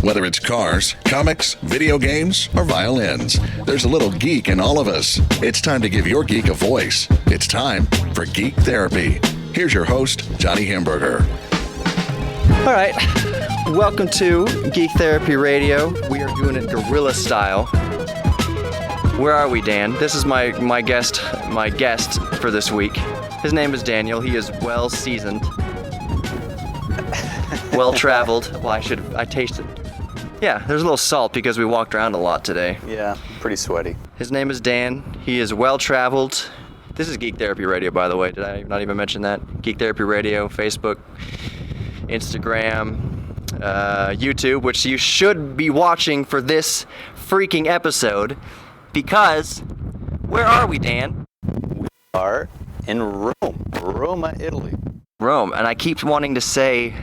Whether it's cars, comics, video games, or violins, there's a little geek in all of us. It's time to give your geek a voice. It's time for Geek Therapy. Here's your host, Johnny Hamburger. All right, welcome to Geek Therapy Radio. We are doing it guerrilla style. Where are we, Dan? This is my guest for this week. His name is Daniel. He is well seasoned, well traveled. Well, I tasted. Yeah, there's a little salt because we walked around a lot today. Yeah, pretty sweaty. His name is Dan. He is well traveled. This is Geek Therapy Radio, by the way. Did I not even mention that? Geek Therapy Radio, Facebook, Instagram, YouTube, which you should be watching for this freaking episode, because where are we, Dan? We are in Roma, Italy. Rome, and I keep wanting to say,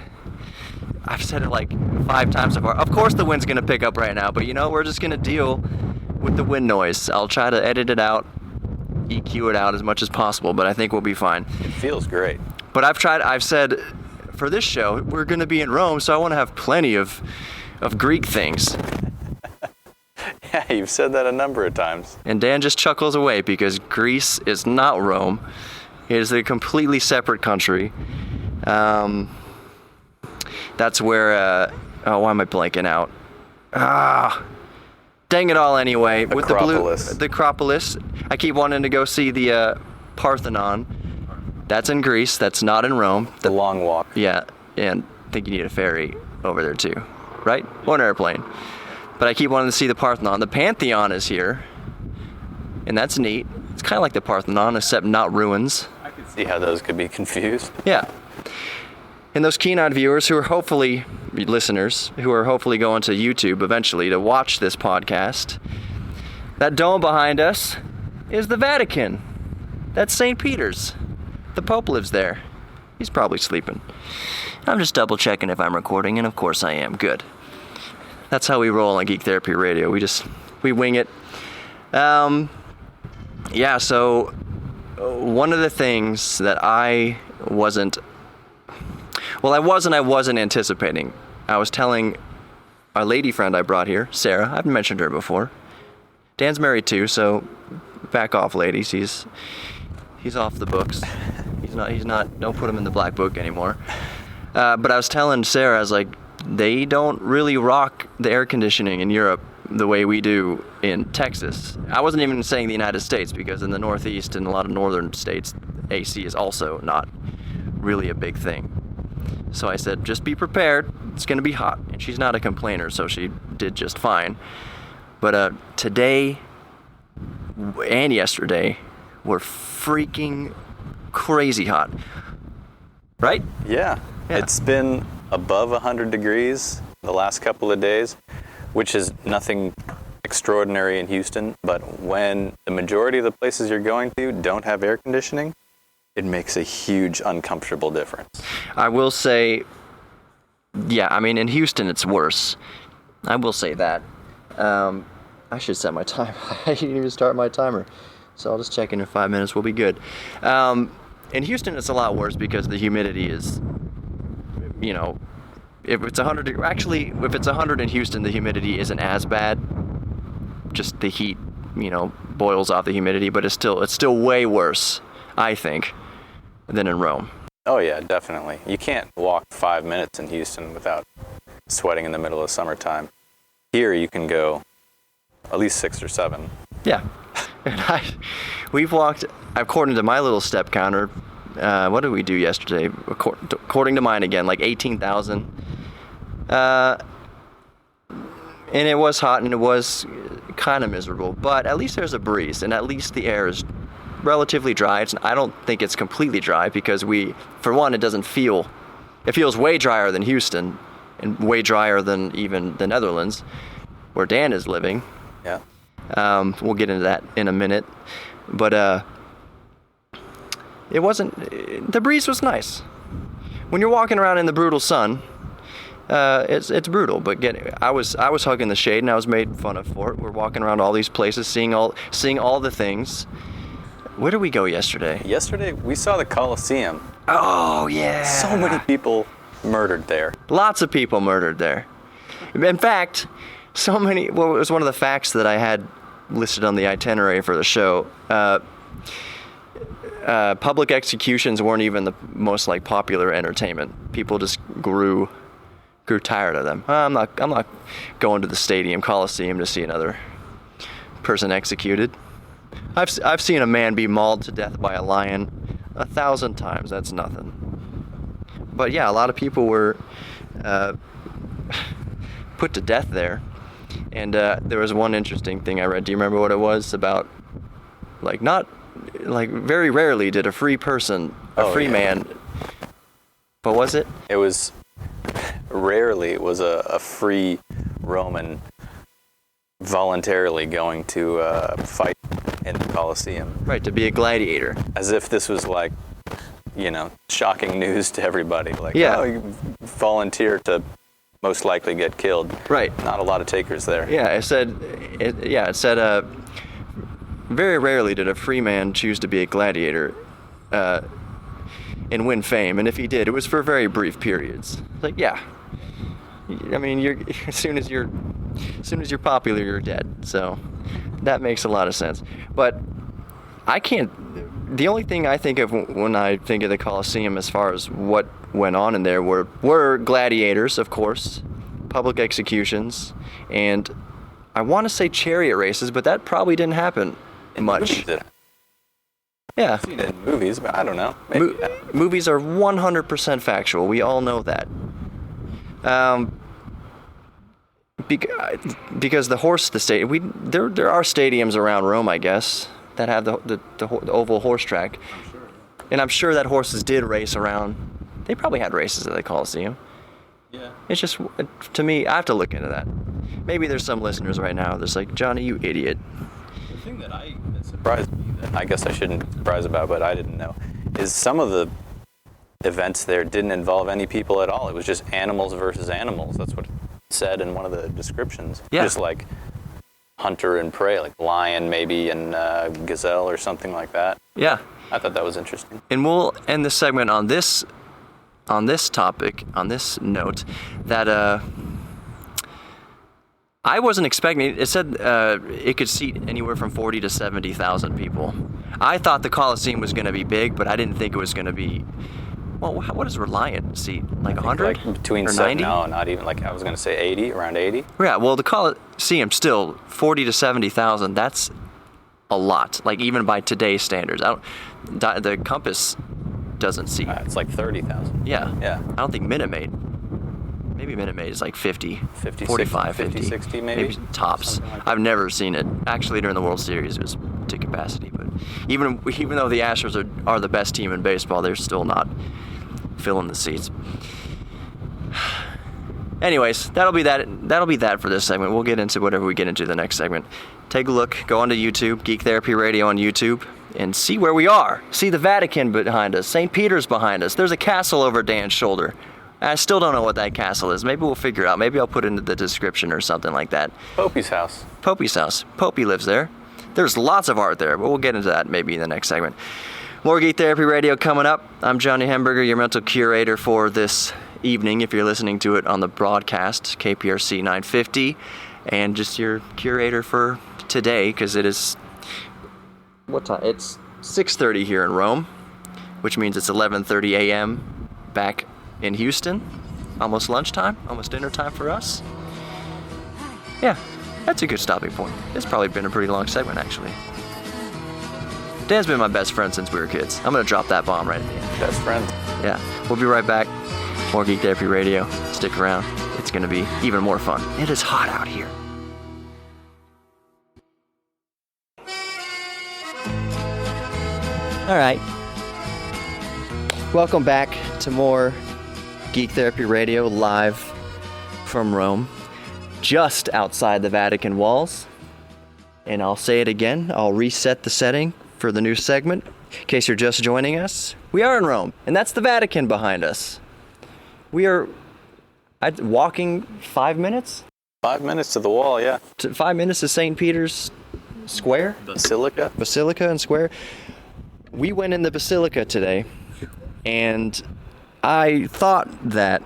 I've said it like 5 times so far, of course the wind's going to pick up right now, but we're just going to deal with the wind noise. I'll try to edit it out, EQ it out as much as possible, but I think we'll be fine. It feels great. But I've said, for this show, we're going to be in Rome, so I want to have plenty of Greek things. Yeah, you've said that a number of times. And Dan just chuckles away because Greece is not Rome. It is a completely separate country. That's where, why am I blanking out? Dang it all anyway. With the Acropolis. I keep wanting to go see the Parthenon. That's in Greece. That's not in Rome. The long walk. Yeah, and I think you need a ferry over there too, right? Or an airplane. But I keep wanting to see the Parthenon. The Pantheon is here, and that's neat. It's kind of like the Parthenon, except not ruins. I can see how those could be confused. Yeah. And those keen-eyed viewers who are hopefully, listeners, who are hopefully going to YouTube eventually to watch this podcast, that dome behind us is the Vatican. That's St. Peter's. The Pope lives there. He's probably sleeping. I'm just double-checking if I'm recording, and of course I am. Good. That's how we roll on Geek Therapy Radio. We wing it. So one of the things that I wasn't anticipating. I was telling our lady friend I brought here, Sarah. I've mentioned her before. Dan's married too, so back off, ladies. He's off the books. He's not. Don't put him in the black book anymore. But I was telling Sarah, I was like, they don't really rock the air conditioning in Europe the way we do in Texas. I wasn't even saying the United States, because in the Northeast and a lot of northern states, AC is also not really a big thing. So I said, just be prepared. It's going to be hot. And she's not a complainer, so she did just fine. But today and yesterday were freaking crazy hot. Right? Yeah. It's been above 100 degrees the last couple of days, which is nothing extraordinary in Houston. But when the majority of the places you're going to don't have air conditioning, it makes a huge uncomfortable difference. I will say, in Houston it's worse. I will say that. I should set my timer. I didn't even start my timer. So I'll just check in 5 minutes. We'll be good. In Houston it's a lot worse because the humidity is, if it's 100, actually, if it's 100 in Houston, the humidity isn't as bad. Just the heat, boils off the humidity, but it's still way worse, I think, than in Rome. Oh yeah, definitely. You can't walk 5 minutes in Houston without sweating in the middle of summertime. Here you can go at least 6 or 7. Yeah. And we've walked, according to my little step counter, what did we do yesterday? According to mine again, like 18,000. And it was hot and it was kind of miserable, but at least there's a breeze and at least the air is relatively dry. I don't think it's completely dry because for one, it feels way drier than Houston and way drier than even the Netherlands, where Dan is living. Yeah. We'll get into that in a minute, but the breeze was nice. When you're walking around in the brutal sun, it's brutal, but I was hugging the shade and I was made fun of for it. We're walking around all these places, seeing all the things. Where did we go yesterday? Yesterday we saw the Colosseum. Oh yeah. So many people murdered there. Lots of people murdered there. In fact, it was one of the facts that I had listed on the itinerary for the show. Public executions weren't even the most popular entertainment. People just grew tired of them. I'm not going to the stadium Coliseum to see another person executed. I've seen a man be mauled to death by a lion 1,000 times. That's nothing. But yeah, a lot of people were put to death there. And there was one interesting thing I read. Do you remember what it was about? Very rarely did a free man. What was it? It was rarely was a free Roman voluntarily going to fight in the Colosseum. Right, to be a gladiator. As if this was shocking news to everybody. You volunteer to most likely get killed. Right. Not a lot of takers there. Yeah, it said very rarely did a free man choose to be a gladiator and win fame, and if he did, it was for very brief periods. I mean, as soon as you're popular, you're dead. So that makes a lot of sense. But the only thing I think of when I think of the Colosseum as far as what went on in there were gladiators, of course, public executions, and I want to say chariot races, but that probably didn't happen much. Yeah. I've seen it in movies, but I don't know. Movies are 100% factual. We all know that. Because there are stadiums around Rome, I guess, that have the oval horse track. I'm sure. And I'm sure that horses did race around. They probably had races at the Colosseum. Yeah. It's just, to me, I have to look into that. Maybe there's some listeners right now that's like, Johnny, you idiot. The thing that surprised me, that I guess I shouldn't be surprised about, but I didn't know, is some of the events there didn't involve any people at all. It was just animals versus animals. That's what it said in one of the descriptions. Yeah. Just like hunter and prey, like lion maybe and gazelle or something like that. Yeah. I thought that was interesting. And we'll end the segment on this topic, on this note, that I wasn't expecting. It said it could seat anywhere from 40 to 70,000 people. I thought the Colosseum was going to be big, but I didn't think it was going to be. Well, what does Reliant seat? 100? Between or 90? No, not even. I was going to say 80, around 80. Yeah, well, the Colosseum still 40 to 70,000. That's a lot. Even by today's standards, the Compass doesn't seat. It's 30,000. Yeah. Yeah. I don't think Minute Maid. Maybe Minute Maid is 50, 45, 50, 60 maybe tops. I've never seen it. Actually, during the World Series, it was to capacity. But even though the Astros are the best team in baseball, they're still not filling the seats. Anyways, that'll be that for this segment. We'll get into whatever we get into the next segment. Take a look. Go onto YouTube, Geek Therapy Radio on YouTube, and see where we are. See the Vatican behind us. St. Peter's behind us. There's a castle over Dan's shoulder. I still don't know what that castle is. Maybe we'll figure it out. Maybe I'll put it into the description or something like that. Popey's house. Popey's house. Popey lives there. There's lots of art there, but we'll get into that maybe in the next segment. More Geek Therapy Radio coming up. I'm Johnny Hemberger, your mental curator for this evening, if you're listening to it on the broadcast, KPRC 950, and just your curator for today, because it is, what time? It's 6:30 here in Rome, which means it's 11:30 a.m. back in Houston. Almost lunchtime, almost dinner time for us. Yeah, that's a good stopping point. It's probably been a pretty long segment, actually. Dan's been my best friend since we were kids. I'm going to drop that bomb right at the end. Best friend. Yeah, we'll be right back. More Geek Therapy Radio. Stick around. It's going to be even more fun. It is hot out here. All right. Welcome back to more Geek Therapy Radio live from Rome, just outside the Vatican walls. And I'll say it again. I'll reset the setting for the new segment. In case you're just joining us, we are in Rome, and that's the Vatican behind us. We are walking 5 minutes? 5 minutes to the wall, yeah. 5 minutes to St. Peter's Square? Basilica. Basilica and Square. We went in the Basilica today, and I thought that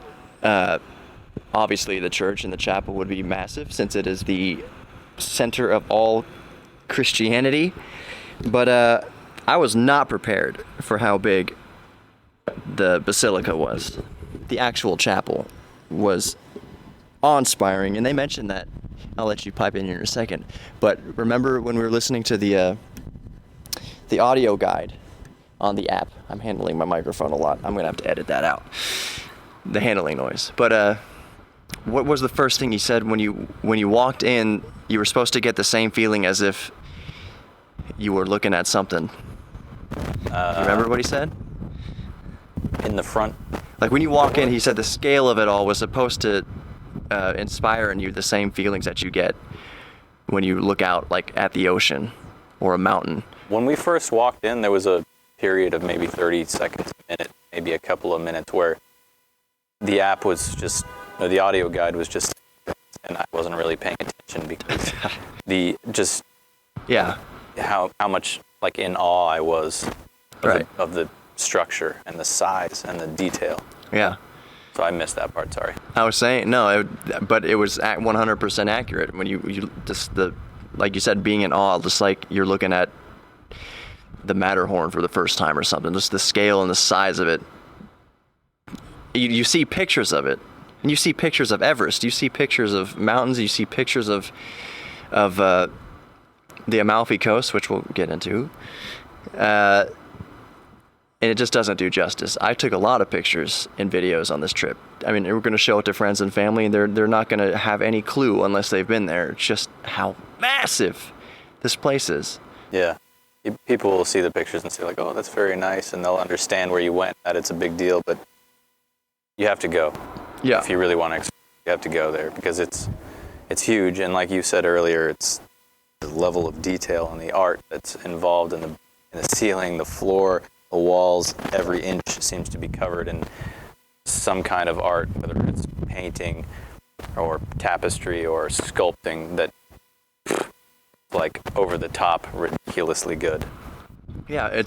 obviously the church and the chapel would be massive since it is the center of all Christianity. But I was not prepared for how big the basilica was. The actual chapel was awe-inspiring, and they mentioned that. I'll let you pipe in here in a second. But remember when we were listening to the audio guide on the app? I'm handling my microphone a lot. I'm going to have to edit that out. The handling noise. But what was the first thing he said when you walked in? You were supposed to get the same feeling as if you were looking at something. You remember what he said? In the front. Like when you walk in, he said the scale of it all was supposed to inspire in you the same feelings that you get when you look out like at the ocean or a mountain. When we first walked in, there was a period of maybe 30 seconds, a minute, maybe a couple of minutes where the app was just, or the audio guide was just, and I wasn't really paying attention because how much like in awe I was of the structure and the size and the detail. Yeah. So I missed that part, sorry. I was saying, but it was 100% accurate when you just like you said, being in awe, just like you're looking at the Matterhorn for the first time or something, just the scale and the size of it. You see pictures of it, and you see pictures of Everest, you see pictures of mountains, you see pictures of the Amalfi Coast, which we'll get into. And it just doesn't do justice. I took a lot of pictures and videos on this trip. I mean, we're going to show it to friends and family, and they're not going to have any clue unless they've been there. It's just how massive this place is. Yeah. People will see the pictures and say like, oh, that's very nice, and they'll understand where you went, that it's a big deal, but you have to go. Yeah. If you really want to, you have to go there because it's huge, and like you said earlier, it's the level of detail and the art that's involved in the ceiling, the floor, the walls. Every inch seems to be covered in some kind of art, whether it's painting or tapestry or sculpting that like over the top, ridiculously good. Yeah,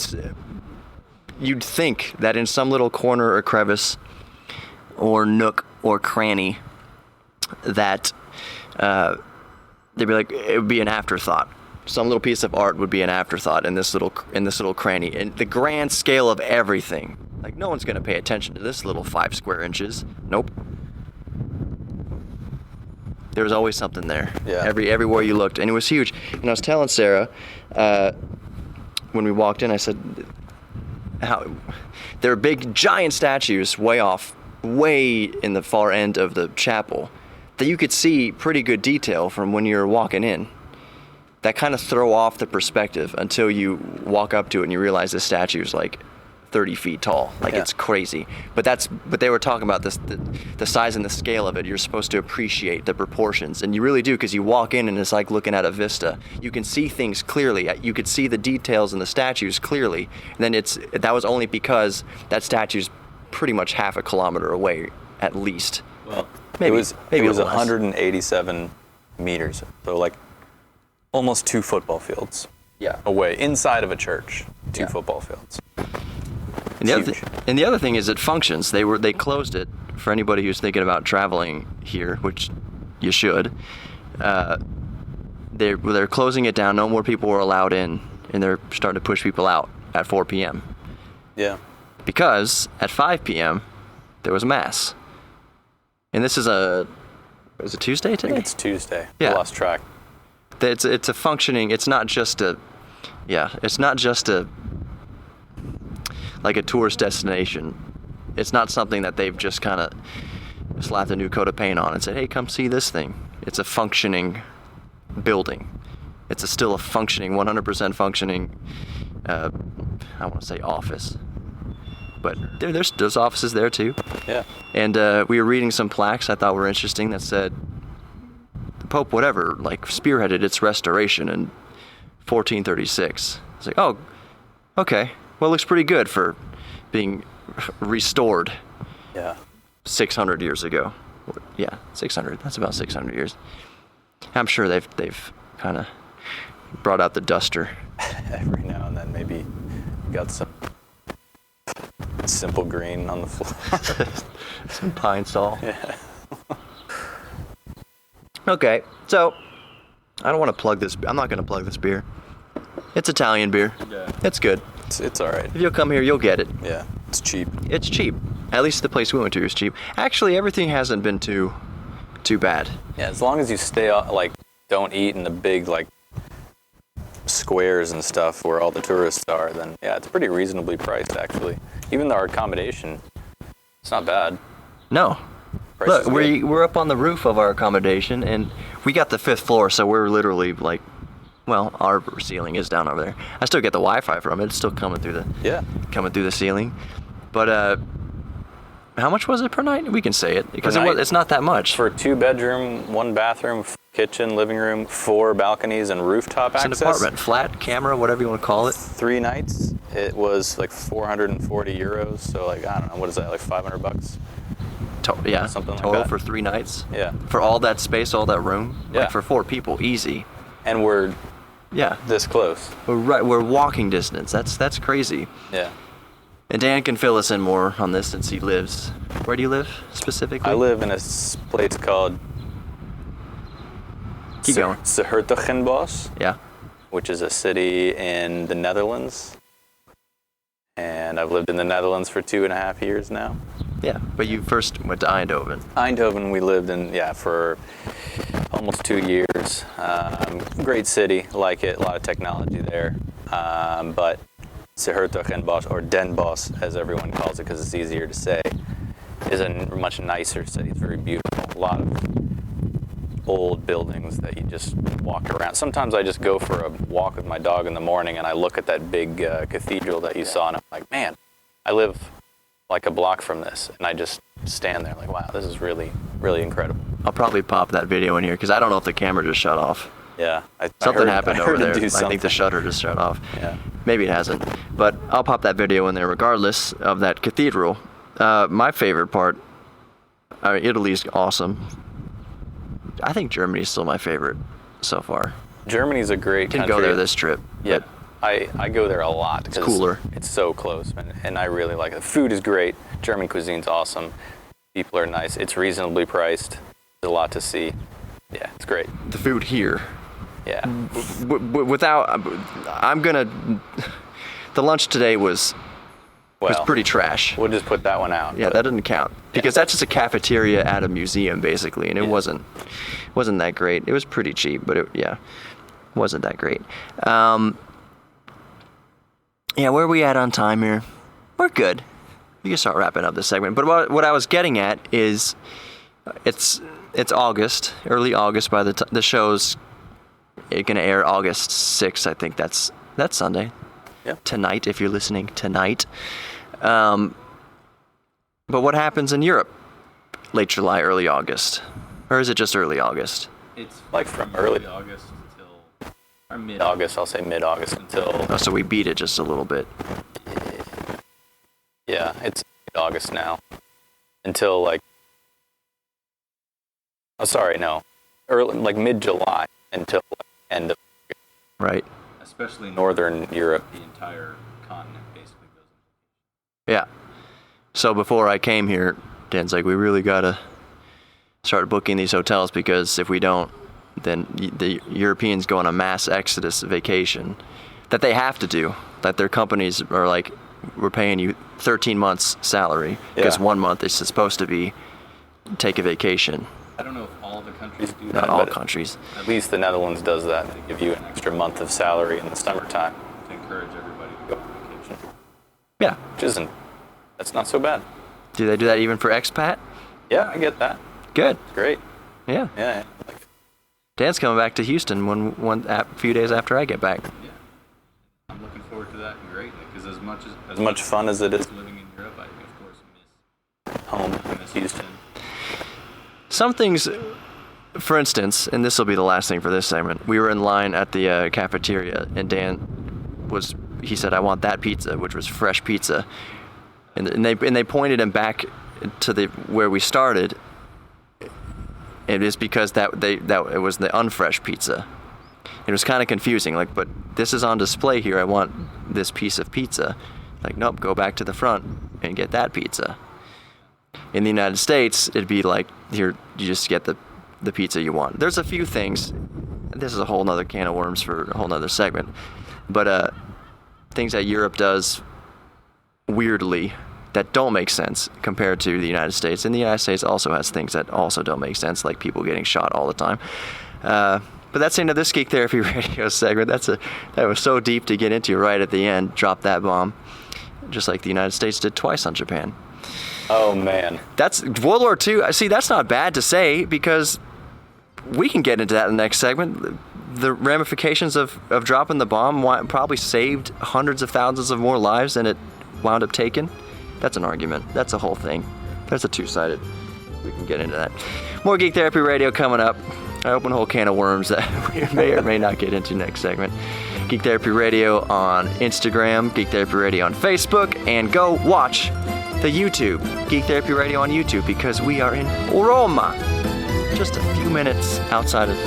you'd think that in some little corner or crevice or nook or cranny that they'd be like, it would be an afterthought. Some little piece of art would be an afterthought in this little cranny. And the grand scale of everything, like no one's going to pay attention to this little 5 square inches. Nope. There was always something there. Yeah. Everywhere you looked, and it was huge. And I was telling Sarah when we walked in, I said, "How there are big, giant statues way in the far end of the chapel that you could see pretty good detail from when you're walking in. That kind of throw off the perspective until you walk up to it and you realize the statue is like 30 feet tall. Like It's crazy. But they were talking about this, the size and the scale of it. You're supposed to appreciate the proportions, and you really do, because you walk in and it's like looking at a vista. You can see things clearly. You could see the details in the statues clearly. And then that was only because that statue's pretty much half a kilometer away at least. Well, maybe it was less. 187 meters. So like almost 2 football fields away, inside of a church, 2 football fields. And the other thing is it functions. They closed it for anybody who's thinking about traveling here, which you should. They're closing it down. No more people were allowed in, and they're starting to push people out at 4 p.m. Yeah. Because at 5 p.m. there was mass. And this is it Tuesday today? I think it's Tuesday. Yeah. I lost track. It's a functioning. It's not just a like a tourist destination. It's not something that they've just kind of slapped a new coat of paint on and said, hey, come see this thing. It's a functioning building. It's still a functioning, 100% functioning, I want to say office. But there's offices there too. Yeah. And we were reading some plaques I thought were interesting that said the Pope, whatever, like spearheaded its restoration in 1436. It's like, oh, okay. Well, it looks pretty good for being restored 600 years ago. Yeah, 600. That's about 600 years. I'm sure they've kind of brought out the duster. Every now and then, maybe got some simple green on the floor. Some pine sol. Yeah. Okay, so I don't want to plug this. I'm not going to plug this beer. It's Italian beer. Yeah. It's good. It's all right. If you'll come here, you'll get it. Yeah, it's cheap. It's cheap. At least the place we went to is cheap. Actually, everything hasn't been too bad. Yeah, as long as you stay like don't eat in the big like squares and stuff where all the tourists are, then yeah, it's pretty reasonably priced actually. Even though our accommodation, it's not bad. No. Price Look, is good. we're up on the roof of our accommodation, and we got the 5th floor, so we're literally like, well, our ceiling is down over there. I still get the Wi-Fi from it. It's still coming through the ceiling. But how much was it per night? We can say it because it's not that much. For a 2-bedroom, 1 bathroom, kitchen, living room, 4 balconies, and rooftop access. It's an apartment, flat, camera, whatever you want to call it. 3 nights, it was like 440 euros. So like I don't know, what is that? Like $500? Something like total that. For 3 nights. Yeah. For all that space, all that room. Yeah. Like for 4 people, easy. And we're Yeah. this close. We're walking distance. That's crazy. Yeah. And Dan can fill us in more on this since he lives. Where do you live specifically? I live in a place called Keep going. Hertogenbosch, Yeah. which is a city in the Netherlands. And I've lived in the Netherlands for 2.5 years now. Yeah. But you first went to Eindhoven. Eindhoven, we lived in, for almost 2 years. Great city, like it, a lot of technology there. But Hertogenbosch, or Den Bosch, as everyone calls it because it's easier to say, is a much nicer city. It's very beautiful. A lot of old buildings that you just walk around. Sometimes I just go for a walk with my dog in the morning and I look at that big cathedral that you saw and I'm like, man, I live like a block from this. And I just stand there like, wow, this is really, really incredible. I'll probably pop that video in here because I don't know if the camera just shut off. Yeah. Something happened over there. I Something. think the shutter just shut off. Yeah. Maybe it hasn't. But I'll pop that video in there regardless of that cathedral. My favorite part, Italy's awesome. I think Germany's still my favorite so far. Germany's a great Didn't country. go there this trip. Yeah. I go there a lot. It's cooler. It's so close, and I really like it. The food is great. German cuisine's awesome. People are nice. It's reasonably priced. There's a lot to see. Yeah, it's great. The food here. Yeah. The lunch today was pretty trash. We'll just put that one out. Yeah, that doesn't count because that's just a cafeteria at a museum basically, and it wasn't that great. It was pretty cheap, but it wasn't that great. Yeah, where are we at on time here? We're good. We can start wrapping up this segment. But what I was getting at is, it's August, early August. By the show's gonna air August 6th. I think that's Sunday. Yeah. Tonight, if you're listening tonight. But what happens in Europe? Late July, early August, or is it just early August? It's like from early August until, or mid-August. I'll say mid-August until. Oh, so we beat it just a little bit. Yeah, it's mid-August now. Until like. Oh, sorry, no. Early, like mid-July until end of. Right. Especially Northern Europe, the entire continent basically goes. Yeah. So before I came here, Dan's like, we really gotta start booking these hotels because if we don't, then the Europeans go on a mass exodus vacation that they have to do. That their companies are like, we're paying you 13 months salary because 1 month is supposed to be take a vacation. I don't know if all the countries do that. Not all countries. At least the Netherlands does that. They give you an extra month of salary in the summertime to encourage everybody to go on vacation. Yeah. That's not so bad. Do they do that even for expat? Yeah, I get that. Good. It's great. Yeah. Yeah. Dan's coming back to Houston a few days after I get back. Yeah. I'm looking forward to that greatly because as much fun as it is living in Europe, I of course miss home. I miss Houston. Some things, for instance, and this will be the last thing for this segment, we were in line at the cafeteria, and he said, I want that pizza, which was fresh pizza. And they pointed him back to where we started. It is because that it was the unfresh pizza. It was kind of confusing, like, but this is on display here. I want this piece of pizza. Like, nope, go back to the front and get that pizza. In the United States, it'd be like, here, you just get the the pizza you want. There's a few things. This is a whole nother can of worms for a whole nother segment. But things that Europe does weirdly that don't make sense compared to the United States. And the United States also has things that also don't make sense, like people getting shot all the time. But that's the end of this Geek Therapy Radio segment. That was so deep to get into right at the end. Drop that bomb, just like the United States did twice on Japan. Oh, man. That's World War II. See, that's not bad to say, because we can get into that in the next segment. The ramifications of dropping the bomb probably saved hundreds of thousands of more lives than it wound up taking. That's an argument. That's a whole thing. That's a two-sided. We can get into that. More Geek Therapy Radio coming up. I open a whole can of worms that we may or may not get into next segment. Geek Therapy Radio on Instagram, Geek Therapy Radio on Facebook, and go watch the YouTube, Geek Therapy Radio on YouTube, because we are in Roma, just a few minutes outside of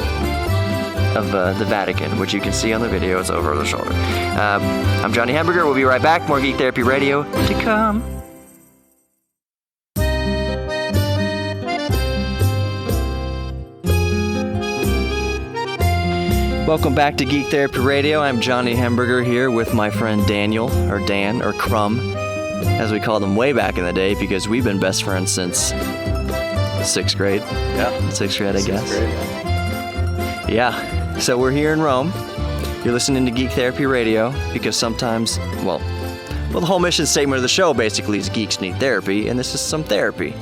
the Vatican, which you can see on the videos over the shoulder. I'm Johnny Hamburger. We'll be right back. More Geek Therapy Radio to come. Welcome back to Geek Therapy Radio. I'm Johnny Hamburger here with my friend Daniel, or Dan, or Crumb, as we called him way back in the day, because we've been best friends since 6th grade. Yeah. 6th grade, I guess. Grade. Yeah. So we're here in Rome. You're listening to Geek Therapy Radio because sometimes, well, the whole mission statement of the show basically is geeks need therapy, and this is some therapy.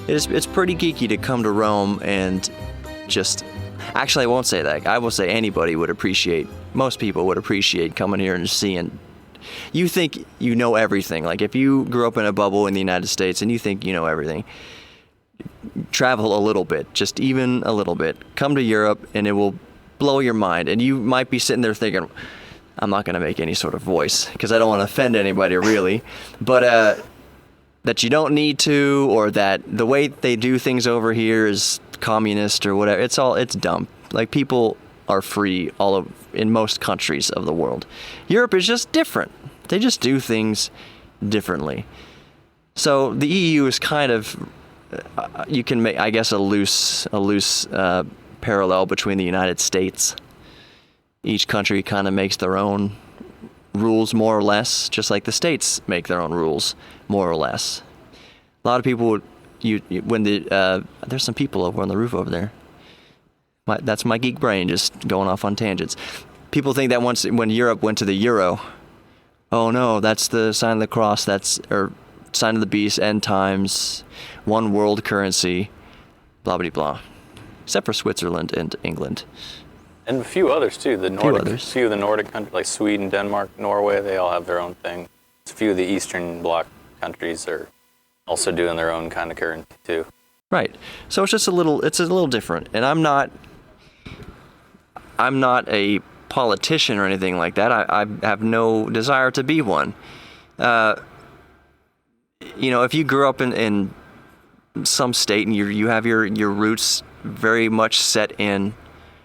It's pretty geeky to come to Rome and just... Actually, I won't say that. I will say most people would appreciate coming here and seeing. You think you know everything. Like, if you grew up in a bubble in the United States and you think you know everything, travel a little bit, just even a little bit. Come to Europe and it will blow your mind. And you might be sitting there thinking, I'm not going to make any sort of voice because I don't want to offend anybody, really. But that you don't need to, or that the way they do things over here is communist or whatever. It's dumb. Like, people are free in most countries of the world. Europe is just different. They just do things differently. So the EU is kind of, you can make, I guess, a loose parallel between the United States. Each country kind of makes their own rules, more or less, just like the states make their own rules, more or less. A lot of people there's some people over on the roof over there. That's my geek brain just going off on tangents. People think that when Europe went to the euro, oh no, that's the sign of the cross, or sign of the beast, end times, one world currency, blah blah blah. Except for Switzerland and England. And a few others too. A few of the Nordic countries, like Sweden, Denmark, Norway, they all have their own thing. A few of the Eastern Bloc countries are also doing their own kind of currency too. Right. So it's a little different. And I'm not a politician or anything like that. I have no desire to be one. If you grew up in some state and you have your roots very much set in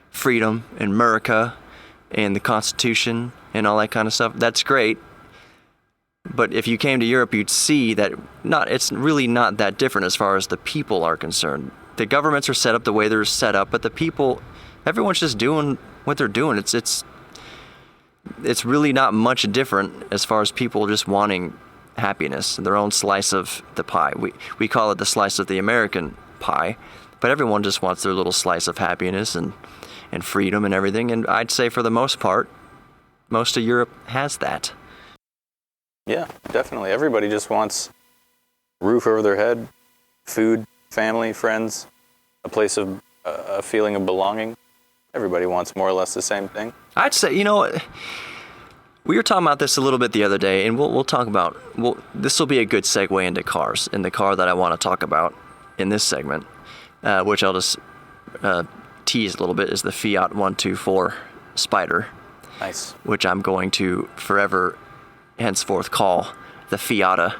freedom and America and the Constitution and all that kind of stuff, that's great. But if you came to Europe, you'd see that it's really not that different as far as the people are concerned. The governments are set up the way they're set up, but the people, everyone's just doing what they're doing. It's really not much different as far as people just wanting happiness and their own slice of the pie. We call it the slice of the American pie, but everyone just wants their little slice of happiness and freedom and everything. And I'd say for the most part, most of Europe has that. Yeah, definitely. Everybody just wants a roof over their head, food, family, friends, a place of a feeling of belonging. Everybody wants more or less the same thing. I'd say, we were talking about this a little bit the other day, and we'll talk about, this will be a good segue into cars. And the car that I want to talk about in this segment, which I'll just tease a little bit, is the Fiat 124 Spider. Nice. Which I'm going to forever henceforth call the Fiata,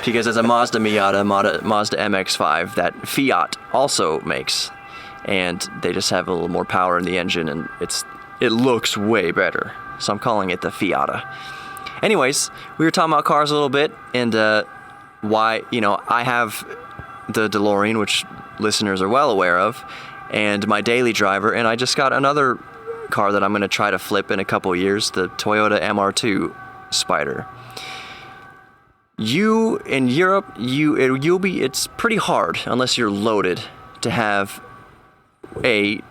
because it's a Mazda Miata, Mazda MX-5 that Fiat also makes, and they just have a little more power in the engine, and it looks way better, so I'm calling it the Fiata. Anyways, we were talking about cars a little bit, and why, I have the DeLorean, which listeners are well aware of, and my daily driver, and I just got another car that I'm going to try to flip in a couple years, the Toyota MR2 Spider. You in Europe, it's pretty hard unless you're loaded to have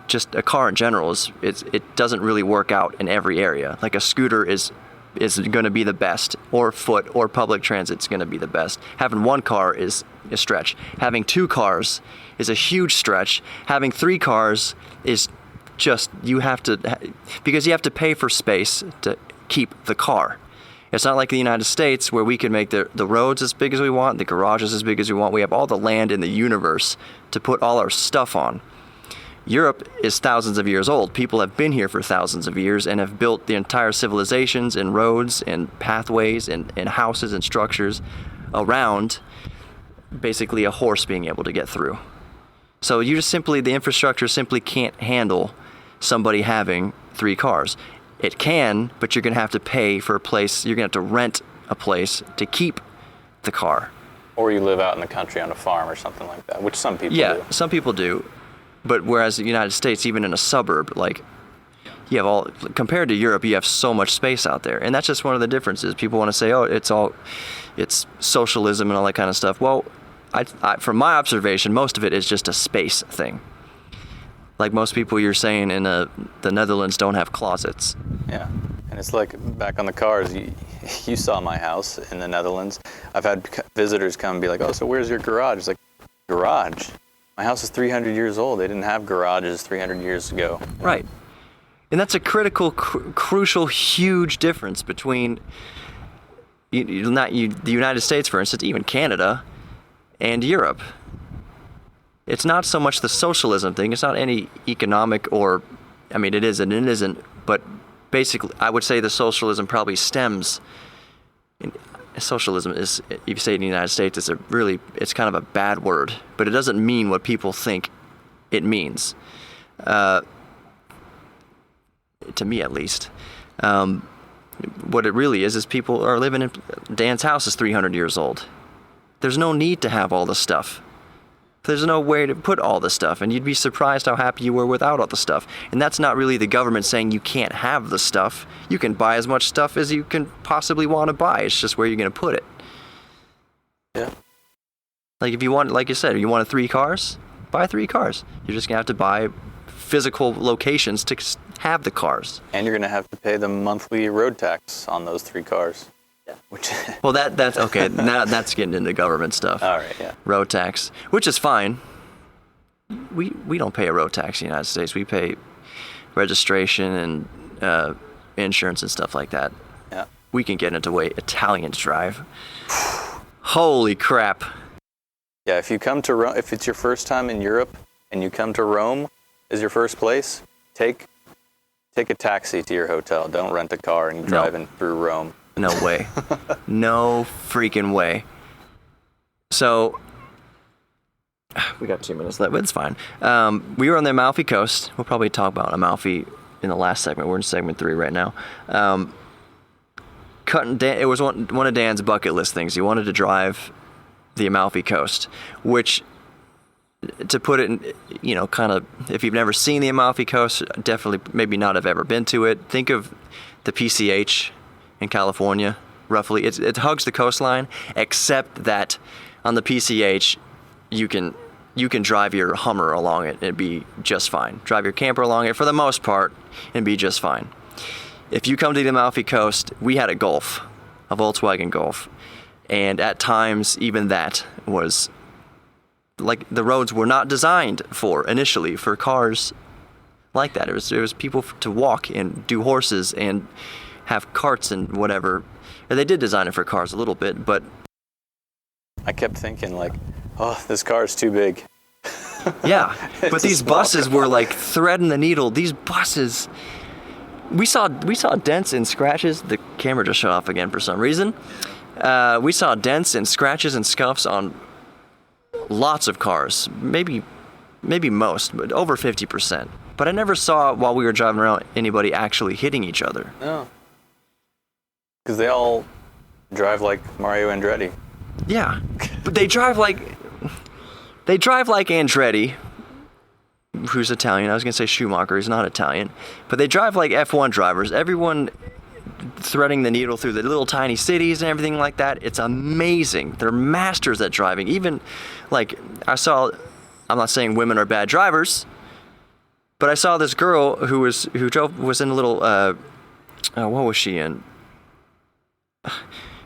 just a car in general. It doesn't really work out in every area. Like a scooter is going to be the best, or foot or public transit's going to be the best. Having one car is a stretch. Having two cars is a huge stretch. Having three cars is just, because you have to pay for space to keep the car. It's not like the United States where we can make the roads as big as we want, the garages as big as we want. We have all the land in the universe to put all our stuff on. Europe is thousands of years old. People have been here for thousands of years and have built the entire civilizations and roads and pathways and houses and structures around basically a horse being able to get through. So the infrastructure simply can't handle somebody having three cars. It can, but you're going to have to pay for a place. You're going to have to rent a place to keep the car. Or you live out in the country on a farm or something like that, which some people do. Yeah, some people do. But whereas the United States, even in a suburb, like, you have compared to Europe, you have so much space out there. And that's just one of the differences. People want to say, it's socialism and all that kind of stuff. Well, from my observation, most of it is just a space thing. Like most people you're saying in the Netherlands don't have closets. Yeah, and it's like back on the cars, you saw my house in the Netherlands. I've had visitors come and be like, oh, so where's your garage? It's like, garage? My house is 300 years old. They didn't have garages 300 years ago. Right. And that's a critical, crucial, huge difference between the United States, for instance, even Canada, and Europe. It's not so much the socialism thing. It's not any economic it is and it isn't. But basically, I would say the socialism probably stems. Socialism is, if you say it in the United States, it's kind of a bad word, but it doesn't mean what people think it means. To me, at least. What it really is people are living in. Dan's house is 300 years old. There's no need to have all the stuff. There's no way to put all the stuff, and you'd be surprised how happy you were without all the stuff. And that's not really the government saying you can't have the stuff. You can buy as much stuff as you can possibly want to buy. It's just where you're going to put it. Yeah. Like if you want, like you said, if you wanted 3 cars, buy 3 cars. You're just going to have to buy physical locations to have the cars. And you're going to have to pay the monthly road tax on those 3 cars. Yeah. Well, that's okay. Now that's getting into government stuff. All right, yeah. Road tax, which is fine. We don't pay a road tax in the United States. We pay registration and insurance and stuff like that. Yeah. We can get into the way Italians drive. Holy crap. Yeah, if you come to Rome, if it's your first time in Europe and you come to Rome as your first place, take a taxi to your hotel. Don't rent a car and drive in through Rome. No way. No freaking way. So, we got 2 minutes left, but it's fine. We were on the Amalfi Coast. We'll probably talk about Amalfi in the last segment. We're in segment 3 right now. It was one of Dan's bucket list things. He wanted to drive the Amalfi Coast, which, to put it in, kind of, if you've never seen the Amalfi Coast, definitely maybe not have ever been to it. Think of the PCH in California, roughly. It hugs the coastline, except that on the PCH, you can drive your Hummer along it and be just fine. Drive your camper along it for the most part and be just fine. If you come to the Amalfi Coast, we had a Golf, a Volkswagen Golf, and at times even that was like the roads were not designed initially for cars like that. It was people to walk and do horses and have carts and whatever. And they did design it for cars a little bit, but I kept thinking like, oh, this car is too big. Yeah, but these buses were like threading the needle. These buses, we saw dents and scratches. The camera just shut off again for some reason. We saw dents and scratches and scuffs on lots of cars, maybe most, but over 50%. But I never saw, while we were driving around, anybody actually hitting each other. No. Because they all drive like Mario Andretti. Yeah, but they drive like They drive like Andretti, who's Italian. I was going to say Schumacher. He's not Italian. But they drive like F1 drivers. Everyone threading the needle through the little tiny cities and everything like that. It's amazing. They're masters at driving. Even, like, I'm not saying women are bad drivers, but I saw this girl who was in a little, what was she in?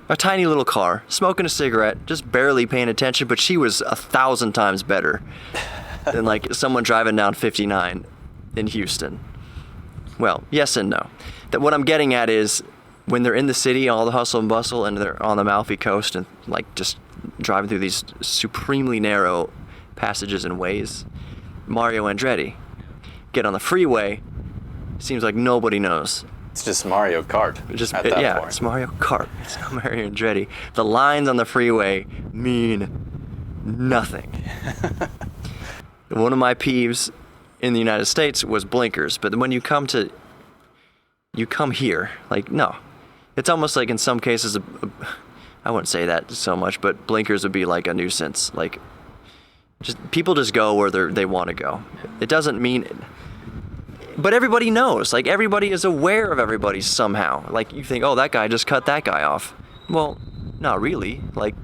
A tiny little car, smoking a cigarette, just barely paying attention, but she was 1,000 times better than like someone driving down 59 in Houston. Well, yes and no. That what I'm getting at is when they're in the city, all the hustle and bustle, and they're on the Amalfi Coast and like just driving through these supremely narrow passages and ways. Mario Andretti. Get on the freeway, seems like nobody knows. It's just Mario Kart. Just at that point. It's Mario Kart. It's not Mario Andretti. The lines on the freeway mean nothing. One of my peeves in the United States was blinkers, but when you come here, like, no. It's almost like in some cases, I wouldn't say that so much, but blinkers would be like a nuisance. Like, people just go where they want to go. It doesn't mean... But everybody knows. Like, everybody is aware of everybody somehow. Like, you think, oh, that guy just cut that guy off. Well, not really. Like,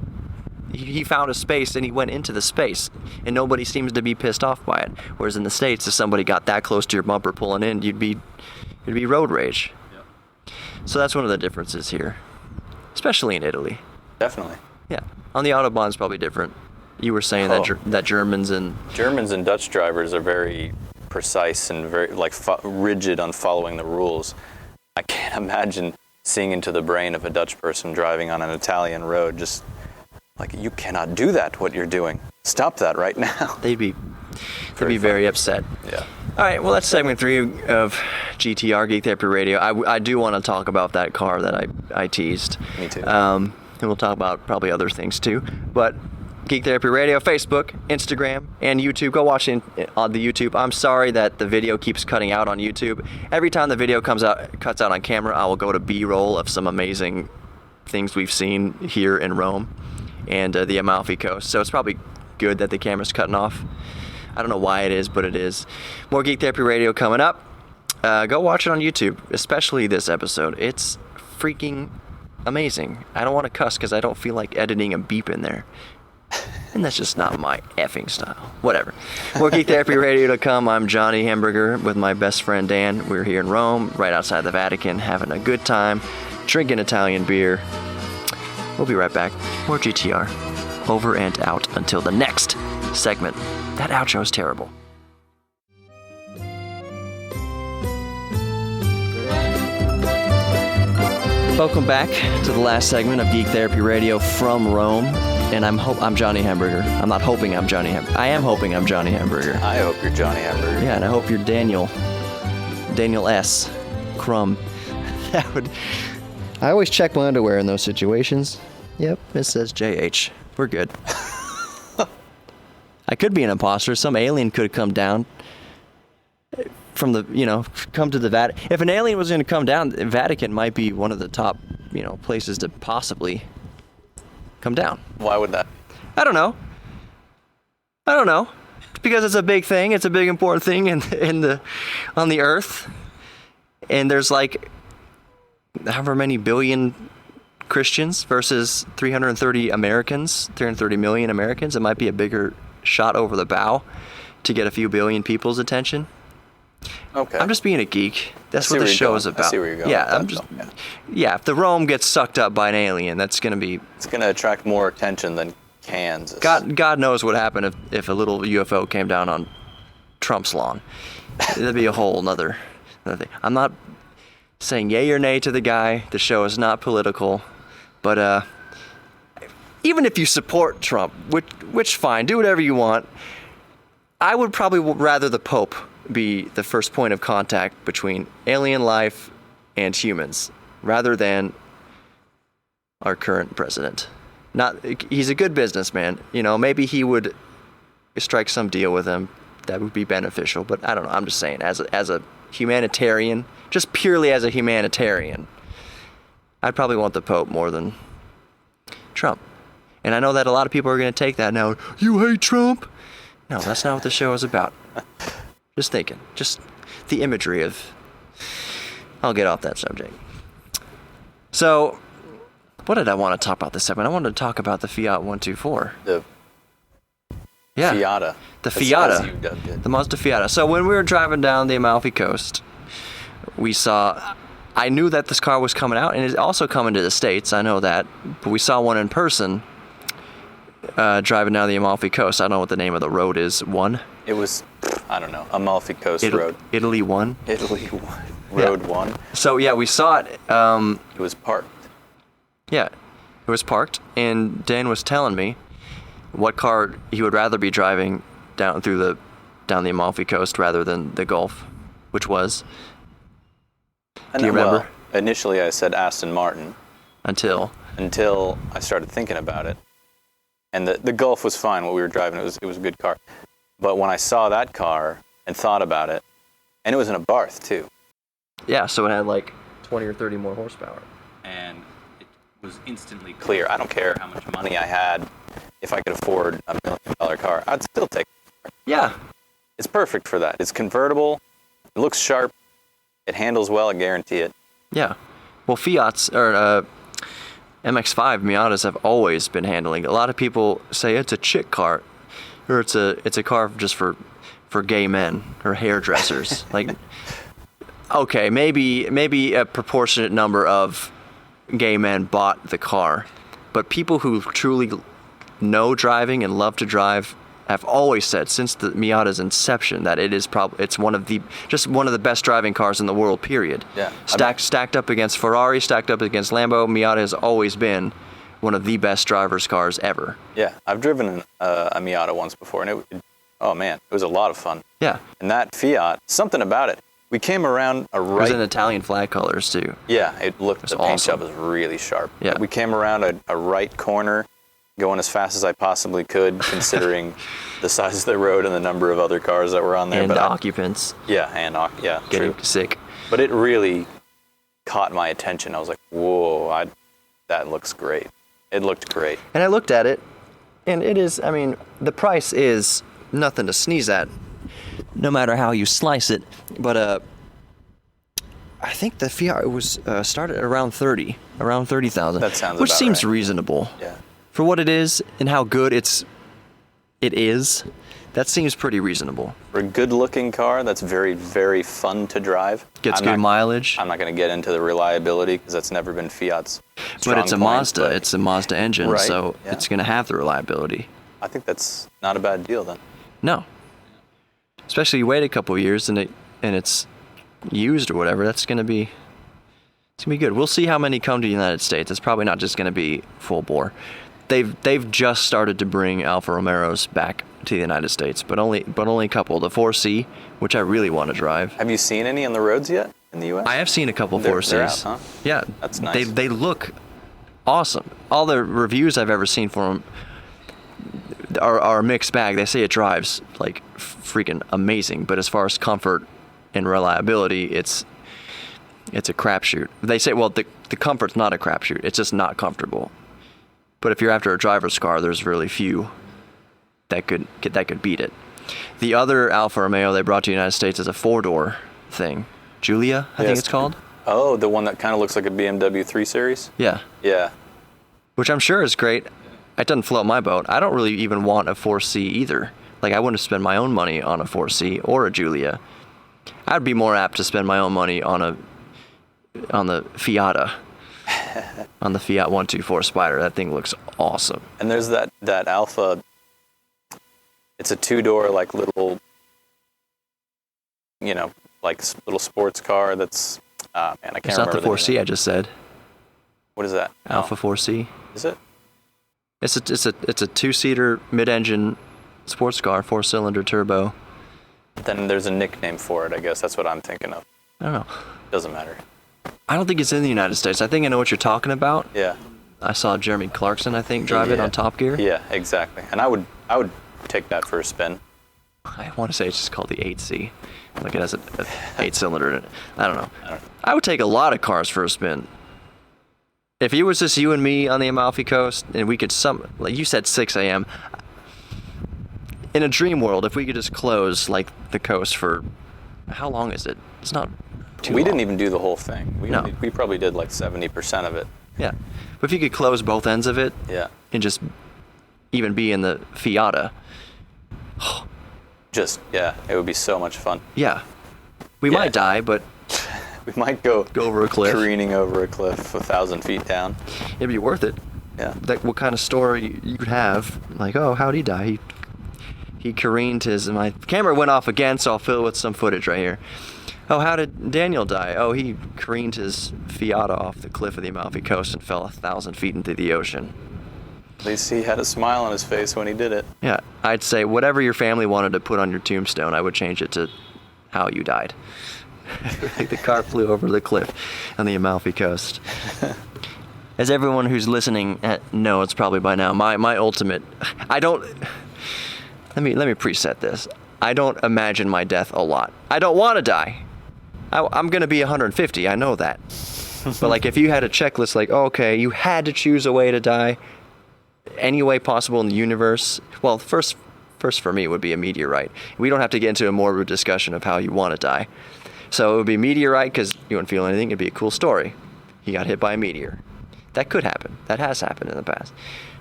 he found a space and he went into the space. And nobody seems to be pissed off by it. Whereas in the States, if somebody got that close to your bumper pulling in, it'd be road rage. Yep. So that's one of the differences here. Especially in Italy. Definitely. Yeah. On the Autobahn, it's probably different. You were saying that Germans and Dutch drivers are very precise and very rigid on following the rules. I can't imagine seeing into the brain of a Dutch person driving on an Italian road, just like, you cannot do that, what you're doing. Stop that right now. They'd be very upset. Yeah. All right, well, that's segment 3 of GTR, Geek Therapy Radio. I do want to talk about that car that I teased. Me too. And we'll talk about probably other things too. But Geek Therapy Radio, Facebook, Instagram, and YouTube. Go watch it on the YouTube. I'm sorry that the video keeps cutting out on YouTube. Every time the video cuts out on camera, I will go to B-roll of some amazing things we've seen here in Rome and the Amalfi Coast. So it's probably good that the camera's cutting off. I don't know why it is, but it is. More Geek Therapy Radio coming up. Go watch it on YouTube, especially this episode. It's freaking amazing. I don't want to cuss because I don't feel like editing a beep in there. And that's just not my effing style. Whatever. More Geek Therapy Radio to come. I'm Johnny Hamburger with my best friend Dan. We're here in Rome, right outside the Vatican, having a good time, drinking Italian beer. We'll be right back. More GTR. Over and out until the next segment. That outro is terrible. Welcome back to the last segment of Geek Therapy Radio from Rome. And I'm Johnny Hamburger. I'm not hoping I'm Johnny Hamburger. I am hoping I'm Johnny Hamburger. I hope you're Johnny Hamburger. Yeah, and I hope you're Daniel S. Crumb. I always check my underwear in those situations. Yep, it says JH. We're good. I could be an imposter. Some alien could have come down from come to the Vatican. If an alien was going to come down, the Vatican might be one of the top, places to possibly come down. Why would that? I don't know. Because it's a big thing. It's a big important thing on the earth. And there's like however many billion Christians versus 330 million Americans. It might be a bigger shot over the bow to get a few billion people's attention. Okay. I'm just being a geek. That's what the show is about. I see where you're going. Yeah, if the Rome gets sucked up by an alien, that's going to be... It's going to attract more attention than Kansas. God knows what happened if a little UFO came down on Trump's lawn. That'd be a whole another thing. I'm not saying yay or nay to the guy. The show is not political. But even if you support Trump, which fine, do whatever you want, I would probably rather the Pope be the first point of contact between alien life and humans rather than our current president. He's a good businessman. Maybe he would strike some deal with him that would be beneficial, but I don't know. I'm just saying, as a humanitarian, just purely as a humanitarian, I'd probably want the Pope more than Trump. And I know that a lot of people are going to take that now. You hate Trump? No, that's not what the show is about. Just thinking. Just the imagery of... I'll get off that subject. So, what did I want to talk about this segment? I wanted to talk about the Fiat 124. The Yeah. Fiata. The As Fiata. you dubbed it. The Mazda Fiata. So when we were driving down the Amalfi Coast, we saw... I knew that this car was coming out, and it's also coming to the States. I know that. But we saw one in person driving down the Amalfi Coast. I don't know what the name of the road is. One? It was, I don't know, Amalfi Coast Road. Italy 1? Italy 1. Road 1. So, yeah, we saw it. It was parked. Yeah, it was parked, and Dan was telling me what car he would rather be driving down the Amalfi Coast rather than the Gulf, which was... Do you remember? Well, initially I said Aston Martin. Until I started thinking about it. And the Gulf was fine while we were driving. It was a good car. But when I saw that car and thought about it, and it was in a Barth too. Yeah, so it had like 20 or 30 more horsepower. And it was instantly clear. I don't care how much money I had. If I could afford $1 million car, I'd still take it. Yeah. It's perfect for that. It's convertible. It looks sharp. It handles well, I guarantee it. Yeah. Well, Fiats, or MX-5 Miatas have always been handling. A lot of people say it's a chick car, or it's a car just for gay men or hairdressers. Like, okay, maybe a proportionate number of gay men bought the car, but people who truly know driving and love to drive have always said since the Miata's inception that it's one of the best driving cars in the world. Period. Yeah. Stacked up against Ferrari, stacked up against Lambo, Miata has always been one of the best drivers' cars ever. Yeah, I've driven a Miata once before, and it was a lot of fun. Yeah. And that Fiat, something about it. We came around a right. It was in Italian flag colors too. Yeah, it looked. The paint awesome. job was really sharp. Yeah. We came around a right corner, going as fast as I possibly could, considering the size of the road and the number of other cars that were on there. And the occupants. Yeah, Getting true. sick. But it really caught my attention. I was like, whoa, that looks great. It looked great. And I looked at it, and it is, I mean, the price is nothing to sneeze at, no matter how you slice it. But I think the Fiat was started at around 30,000. That sounds which about seems right. reasonable. Yeah. For what it is and how good it is, that seems pretty reasonable. For a good-looking car that's very, very fun to drive. Gets good mileage. I'm not going to get into the reliability because that's never been Fiat's strong But it's a point, Mazda. but It's a Mazda engine, Right, so yeah. it's going to have the reliability. I think that's not a bad deal then. No. Especially you wait a couple of years and it's used or whatever, it's gonna be good. We'll see how many come to the United States. It's probably not just gonna be full bore. They've just started to bring Alfa Romeos back to the United States, but only a couple. The 4C, which I really want to drive. Have you seen any on the roads yet in the U.S.? I have seen a couple They're 4Cs. out, huh? Yeah, That's nice. They look awesome. All the reviews I've ever seen for them are a mixed bag. They say it drives like freaking amazing, but as far as comfort and reliability, it's a crapshoot. They say, well, the comfort's not a crapshoot. It's just not comfortable. But if you're after a driver's car, there's really few that could beat it. The other Alfa Romeo they brought to the United States is a 4-door thing. Giulia, I think it's called. Oh, the one that kind of looks like a BMW 3 Series? Yeah. Yeah. Which I'm sure is great. It doesn't float my boat. I don't really even want a 4C either. Like, I wouldn't spend my own money on a 4C or a Giulia. I'd be more apt to spend my own money on the Fiata, on the Fiat 124 Spider. That thing looks awesome. And there's that Alfa. It's a 2-door, like little, like little sports car. That's man, I can't It's remember. not the 4C I just said. What is that? Alpha 4C. Is it? It's a 2-seater mid-engine sports car, 4-cylinder turbo. Then there's a nickname for it. I guess that's what I'm thinking of. I don't know. Doesn't matter. I don't think it's in the United States. I think I know what you're talking about. Yeah. I saw Jeremy Clarkson, I think, drive it on Top Gear. Yeah, exactly. And I would take that for a spin. I want to say it's just called the 8C. Like it has an 8-cylinder in it. I don't know. I would take a lot of cars for a spin. If it was just you and me on the Amalfi Coast, and we could like you said 6 a.m., in a dream world, if we could just close like the coast for, how long is it? It's not too long. We didn't even do the whole thing. No. We probably did like 70% of it. Yeah. But if you could close both ends of it Yeah. and just even be in the Fiat, Yeah, it would be so much fun. yeah. We Yeah. might die, but We might go over a cliff. careening over a cliff 1,000 feet down. It'd be worth it. Yeah. Like what kind of story you could have? Like, oh, how'd he die? He careened his. My camera went off again, so I'll fill it with some footage right here. Oh, how did Daniel die? Oh, he careened his Fiat off the cliff of the Amalfi Coast and fell 1,000 feet into the ocean. At least he had a smile on his face when he did it. Yeah, I'd say whatever your family wanted to put on your tombstone, I would change it to how you died. Like the car flew over the cliff on the Amalfi Coast. As everyone who's listening knows probably by now, my ultimate, I don't, let me preset this. I don't imagine my death a lot. I don't want to die. I'm going to be 150, I know that. But like if you had a checklist like, oh, okay, you had to choose a way to die, any way possible in the universe, well, first for me would be a meteorite. We don't have to get into a morbid discussion of how you want to die. So it would be a meteorite because you wouldn't feel anything. It'd be a cool story. He got hit by a meteor. That could happen. That has happened in the past.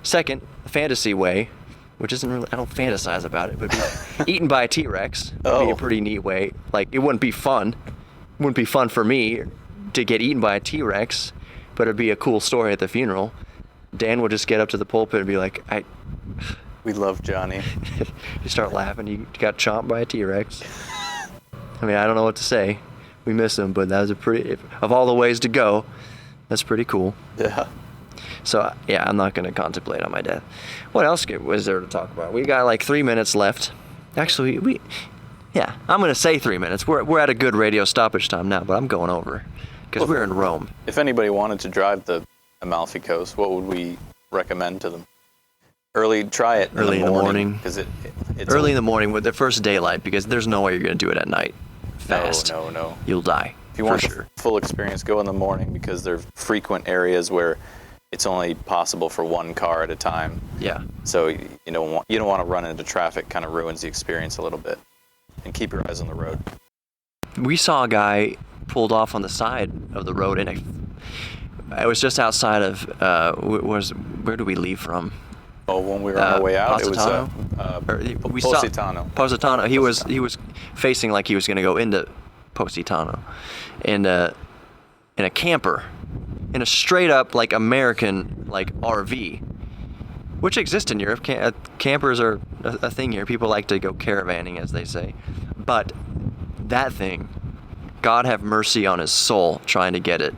Second, a fantasy way, which isn't really, I don't fantasize about it, but be eaten by a T-Rex would be a pretty neat way. Like, it wouldn't be fun. It wouldn't be fun for me to get eaten by a T-Rex, but it'd be a cool story at the funeral. Dan would just get up to the pulpit and be like, We love Johnny. you start laughing, you got chomped by a T-Rex. I mean, I don't know what to say. We miss him, but that was a pretty, of all the ways to go, that's pretty cool. Yeah. So, yeah, I'm not going to contemplate on my death. What else was there to talk about? We got like 3 minutes left. Actually, I'm going to say 3 minutes. We're at a good radio stoppage time now, but I'm going over because we're in Rome. If anybody wanted to drive the Amalfi Coast, what would we recommend to them? Try it Early in the morning. Because it's early in the morning with the first daylight, because there's no way you're going to do it at night. Fast. No. You'll die. If you want the full experience, go in the morning because there are frequent areas where it's only possible for one car at a time. Yeah. So you don't want to run into traffic. Kind of ruins the experience a little bit. And keep your eyes on the road. We saw a guy pulled off on the side of the road, and it was just outside of where do we leave from? Oh, when we were on our way out, Positano? it was we saw Positano. Positano. He was facing like he was going to go into Positano, in a camper, in a straight up like American like RV, which exists in Europe. Campers are a thing here. People like to go caravanning, as they say, but that thing, God have mercy on his soul, trying to get it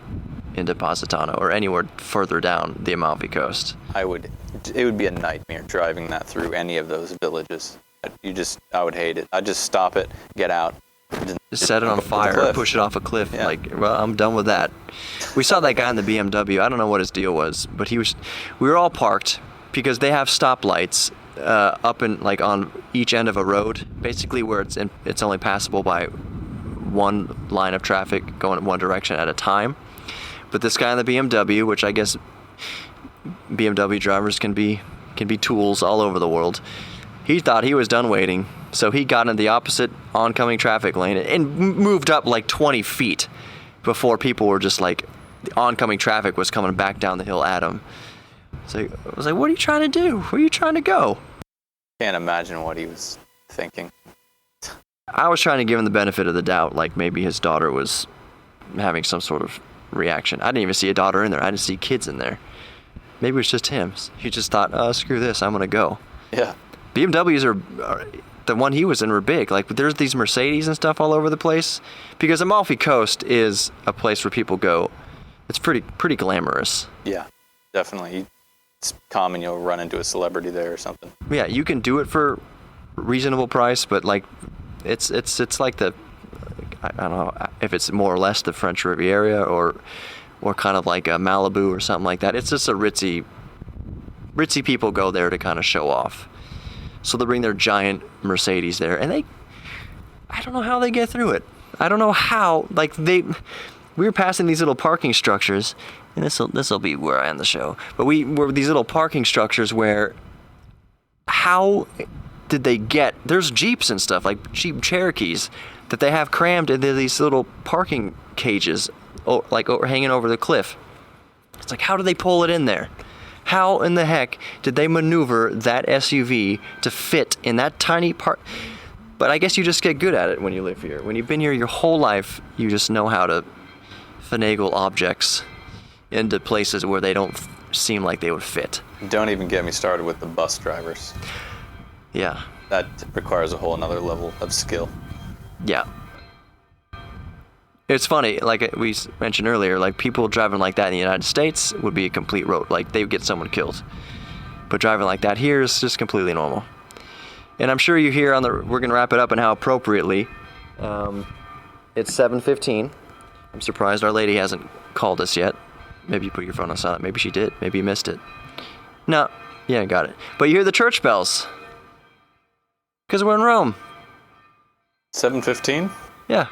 into Positano or anywhere further down the Amalfi Coast. It would be a nightmare driving that through any of those villages. I would hate it. I'd just stop it, get out. Just set it on fire or push it off a cliff. Yeah. Like, well, I'm done with that. We saw that guy in the BMW. I don't know what his deal was, but we were all parked because they have stoplights up in like on each end of a road, basically where it's only passable by one line of traffic going in one direction at a time. But this guy in the BMW, which I guess BMW drivers can be tools all over the world, he thought he was done waiting, so he got in the opposite oncoming traffic lane and moved up like 20 feet before people were just like, the oncoming traffic was coming back down the hill at him. So I was like, what are you trying to do? Where are you trying to go? Can't imagine what he was thinking. I was trying to give him the benefit of the doubt, like maybe his daughter was having some sort of reaction. I didn't even see a daughter in there. I didn't see kids in there. Maybe it was just him. He just thought, oh, screw this, I'm going to go. Yeah. BMWs are the one he was in were big. Like, there's these Mercedes and stuff all over the place. Because Amalfi Coast is a place where people go. It's pretty glamorous. Yeah, definitely. It's common you'll run into a celebrity there or something. Yeah, you can do it for reasonable price, but like, it's like the, I don't know if it's more or less the French Riviera or kind of like a Malibu or something like that. It's just a ritzy people go there to kind of show off. So they bring their giant Mercedes there, and I don't know how they get through it. I don't know how, like we were passing these little parking structures, and this'll be where I end the show. But we were these little parking structures where, how did they get? There's Jeeps and stuff, like Jeep Cherokees, that they have crammed into these little parking cages, hanging over the cliff. It's like, how do they pull it in there? How in the heck did they maneuver that SUV to fit in that tiny part? But I guess you just get good at it when you live here. When you've been here your whole life, you just know how to finagle objects into places where they don't seem like they would fit. Don't even get me started with the bus drivers. Yeah. That requires a whole another level of skill. Yeah. It's funny, like we mentioned earlier, like people driving like that in the United States would be a complete road. Like they would get someone killed. But driving like that here is just completely normal. And I'm sure you hear we're going to wrap it up and how appropriately. It's 7:15. I'm surprised Our Lady hasn't called us yet. Maybe you put your phone on silent. Maybe she did. Maybe you missed it. No, yeah, got it. But you hear the church bells. Because we're in Rome. 7:15? Yeah.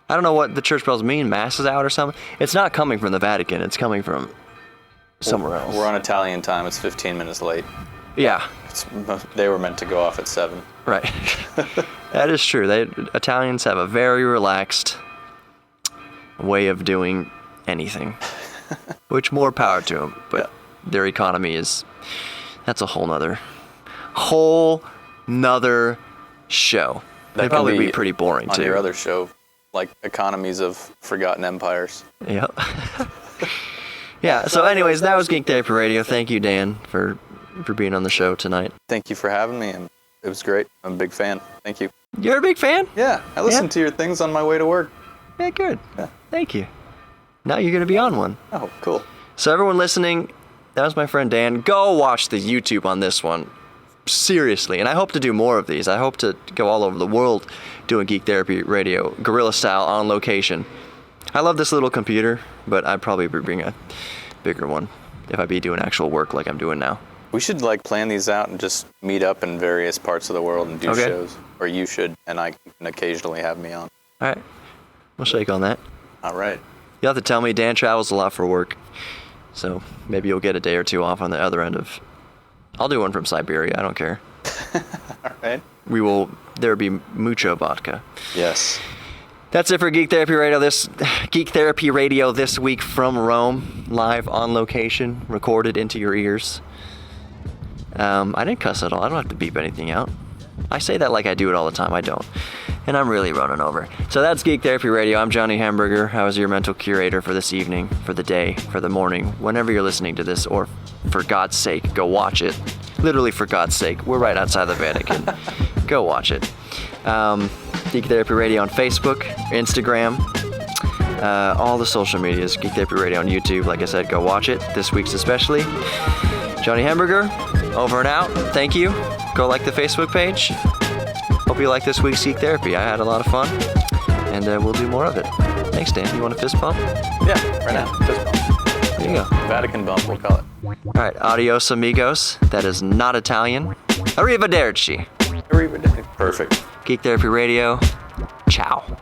I don't know what the church bells mean. Mass is out or something. It's not coming from the Vatican. It's coming from somewhere else. We're on Italian time. It's 15 minutes late. Yeah. They were meant to go off at 7. Right. That is true. Italians have a very relaxed way of doing anything. Which more power to them. But their economy that's a whole nother show. They'd probably be pretty boring on too. On your other show, like Economies of Forgotten Empires. Yep. Yeah, so anyways, that was Geek Therapy Radio. Thank you, Dan, for being on the show tonight. Thank you for having me, and it was great. I'm a big fan. Thank you. You're a big fan? Yeah, I listen to your things on my way to work. Yeah, good. Yeah. Thank you. Now you're going to be on one. Oh, cool. So everyone listening, that was my friend Dan. Go watch the YouTube on this one. Seriously. And I hope to do more of these. I hope to go all over the world doing Geek Therapy Radio, guerrilla style, on location. I love this little computer, but I'd probably bring a bigger one if I'd be doing actual work like I'm doing now. We should plan these out and just meet up in various parts of the world and do shows. Or you should, and I can occasionally have me on. All right. We'll shake on that. All right. You'll have to tell me. Dan travels a lot for work, so maybe you'll get a day or two off on the other end of... I'll do one from Siberia. I don't care. All right. There'll be mucho vodka. Yes. That's it for Geek Therapy Radio. Geek Therapy Radio this week from Rome, live on location, recorded into your ears. I didn't cuss at all. I don't have to beep anything out. I say that like I do it all the time. I don't. And I'm really running over. So that's Geek Therapy Radio. I'm Johnny Hamburger. I was your mental curator for this evening, for the day, for the morning, whenever you're listening to this, or for God's sake, go watch it. Literally, for God's sake. We're right outside the Vatican. Go watch it. Geek Therapy Radio on Facebook, Instagram, all the social medias. Geek Therapy Radio on YouTube. Like I said, go watch it. This week's especially. Johnny Hamburger, over and out. Thank you. Go like the Facebook page. Hope you like this week's Geek Therapy. I had a lot of fun, and we'll do more of it. Thanks, Dan. You want a fist bump? Yeah, right now. Fist bump. There you go. Vatican bump, we'll call it. All right. Adios, amigos. That is not Italian. Arrivederci. Arrivederci. Perfect. Geek Therapy Radio. Ciao.